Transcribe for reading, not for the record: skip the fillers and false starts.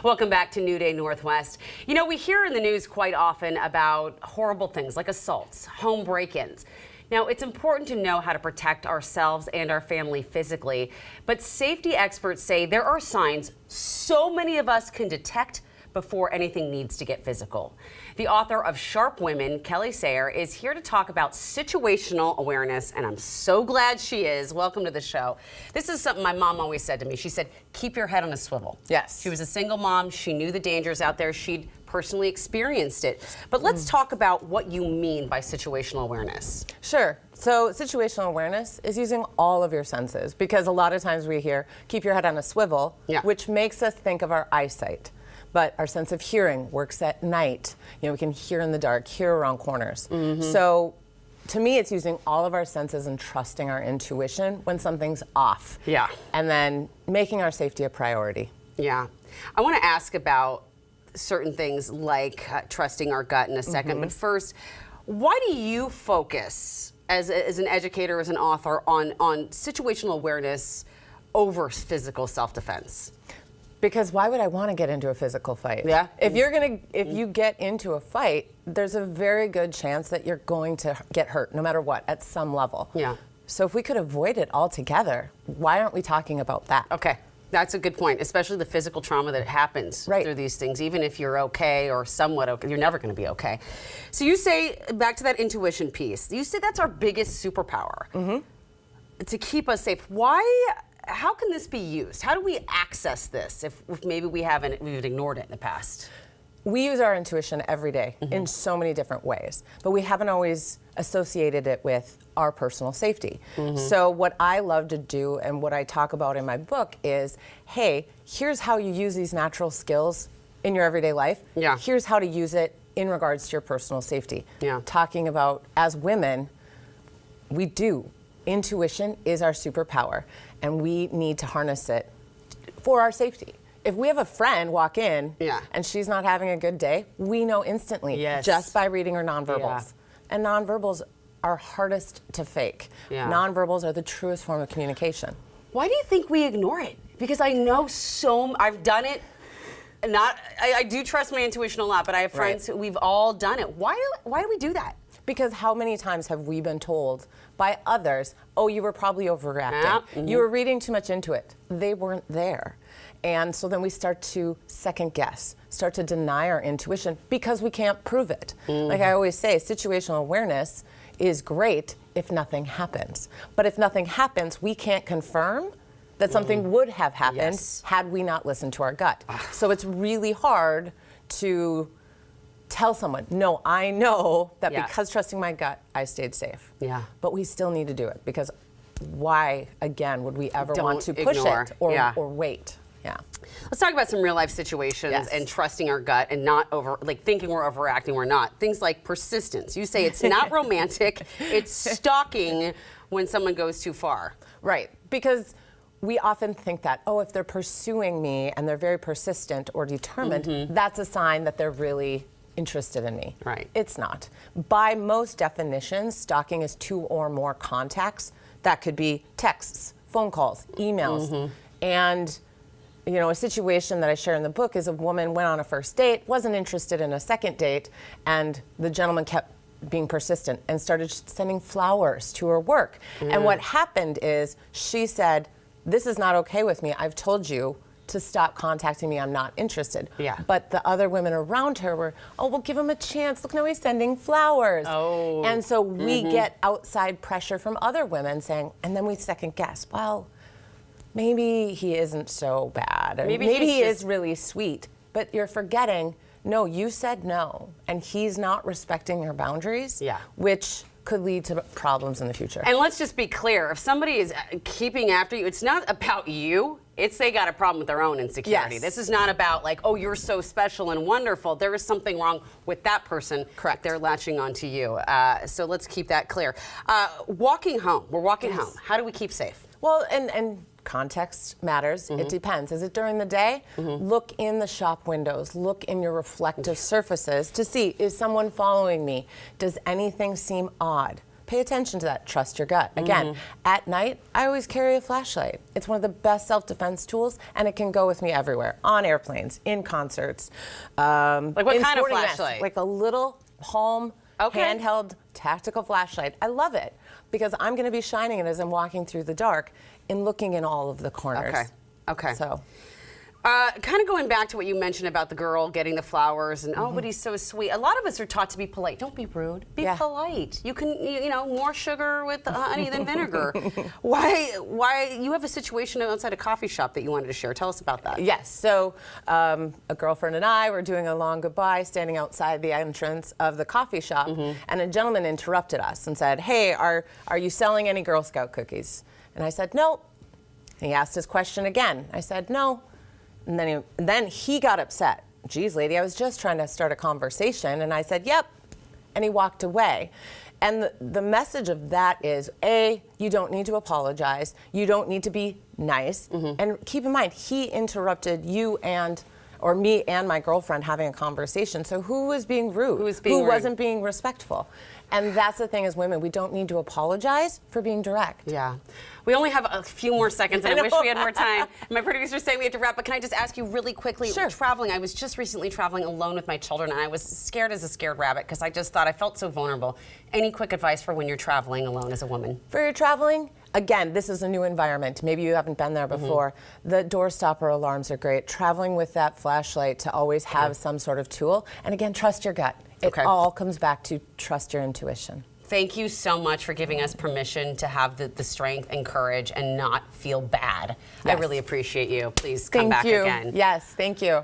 Welcome back to New Day Northwest. You know, we hear in the news quite often about horrible things like assaults, home break-ins. Now, it's important to know how to protect ourselves and our family physically, but safety experts say there are signs so many of us can detect before anything needs to get physical. The author of Sharp Women, Sayre, is here to talk about situational awareness, and I'm so glad she is. Welcome to the show. This is something my mom always said to me. She said, keep your head on a swivel. Yes. She was a single mom. She knew the dangers out there. She'd personally experienced it. But let's talk about what you mean by situational awareness. Sure. So situational awareness is using all of your senses, because a lot of times we hear, keep your head on a swivel, which makes us think of our eyesight. But our sense of hearing works at night. You know, we can hear in the dark, hear around corners. So to me, it's using all of our senses and trusting our intuition when something's off. Yeah. And then making our safety a priority. Yeah. I want to ask about certain things like trusting our gut in a second. But first, why do you focus as an educator, as an author, on situational awareness over physical self-defense? Because why would I want to get into a physical fight? Yeah. If you get into a fight, there's a very good chance that you're going to get hurt, no matter what, at some level. Yeah. So if we could avoid it altogether, why aren't we talking about that? Okay. That's a good point, especially the physical trauma that happens through these things. Even if you're okay or somewhat okay, you're never going to be okay. So you say, back to that intuition piece, you say that's our biggest superpower to keep us safe. How can this be used? How do we access this if maybe we've ignored it in the past? We use our intuition every day in so many different ways, but we haven't always associated it with our personal safety. So what I love to do and what I talk about in my book is, hey, here's how you use these natural skills in your everyday life. Yeah. Here's how to use it in regards to your personal safety. Yeah. Talking about, as women, intuition is our superpower, and we need to harness it for our safety. If we have a friend walk in and she's not having a good day, we know instantly just by reading her nonverbals. Yeah. And nonverbals are hardest to fake. Yeah. Nonverbals are the truest form of communication. Why do you think we ignore it? Because I know I've done it. I do trust my intuition a lot, but I have friends who we've all done it. Why do we do that? Because how many times have we been told by others, oh, you were probably overreacting. You were reading too much into it. They weren't there. And so then we start to second guess, start to deny our intuition because we can't prove it. Like I always say, situational awareness is great if nothing happens. But if nothing happens, we can't confirm that something would have happened had we not listened to our gut. So it's really hard to tell someone, no, I know that because trusting my gut, I stayed safe. Yeah. But we still need to do it, because why, again, would we ever want to push it or wait? Yeah. Let's talk about some real life situations and trusting our gut and not thinking we're overacting, we're not. Things like persistence. You say it's not romantic, it's stalking when someone goes too far. Right, because we often think that, oh, if they're pursuing me and they're very persistent or determined, that's a sign that they're really interested in me. Right. It's not. By most definitions, stalking is 2 or more contacts. That could be texts, phone calls, emails. And you know, a situation that I share in the book is a woman went on a first date, wasn't interested in a second date, and the gentleman kept being persistent and started sending flowers to her work. And what happened is she said, this is not okay with me. I've told you to stop contacting me. I'm not interested. Yeah. But the other women around her were, oh, well, give him a chance. Look, now he's sending flowers. Oh. And so we get outside pressure from other women saying, and then we second guess, well, maybe he isn't so bad. Maybe he is really sweet. But you're forgetting, no, you said no. And he's not respecting your boundaries, which could lead to problems in the future. And let's just be clear, if somebody is keeping after you, it's not about you. It's they got a problem with their own insecurity. Yes. This is not about like, oh, you're so special and wonderful. There is something wrong with that person. Correct. They're latching onto you. So let's keep that clear. Walking home. We're walking home. How do we keep safe? Well, and context matters. It depends. Is it during the day? Look in the shop windows. Look in your reflective surfaces to see, is someone following me? Does anything seem odd? Pay attention to that. Trust your gut. Again, at night, I always carry a flashlight. It's one of the best self-defense tools, and it can go with me everywhere. On airplanes, in concerts. Like what in kind of sporting events. flashlight? Like a little palm, handheld, tactical flashlight. I love it because I'm going to be shining it as I'm walking through the dark and looking in all of the corners. Okay. So. Kind of going back to what you mentioned about the girl getting the flowers and oh, but he's so sweet. A lot of us are taught to be polite. Don't be rude. Be polite. You can, you know, more sugar with the honey than vinegar. Why? You have a situation outside a coffee shop that you wanted to share. Tell us about that. Yes. So a girlfriend and I were doing a long goodbye, standing outside the entrance of the coffee shop, and a gentleman interrupted us and said, "Hey, are you selling any Girl Scout cookies?" And I said, "No." And he asked his question again. I said, "No." And then he got upset. Geez, lady, I was just trying to start a conversation. And I said, "Yep." And he walked away. And the message of that is, A, you don't need to apologize. You don't need to be nice. And keep in mind, he interrupted you or me and my girlfriend having a conversation. So who was being rude? Who wasn't being respectful? And that's the thing as women, we don't need to apologize for being direct. Yeah. We only have a few more seconds, and I wish we had more time. My producer's saying we have to wrap, but can I just ask you really quickly? Sure. Traveling, I was just recently traveling alone with my children, and I was scared as a scared rabbit because I just thought I felt so vulnerable. Any quick advice for when you're traveling alone as a woman? For your traveling, again, this is a new environment. Maybe you haven't been there before. The door stopper alarms are great. Traveling with that flashlight to always have some sort of tool. And again, trust your gut. It all comes back to trust your intuition. Thank you so much for giving us permission to have the strength and courage and not feel bad. I really appreciate you. Please come back again. Yes, thank you.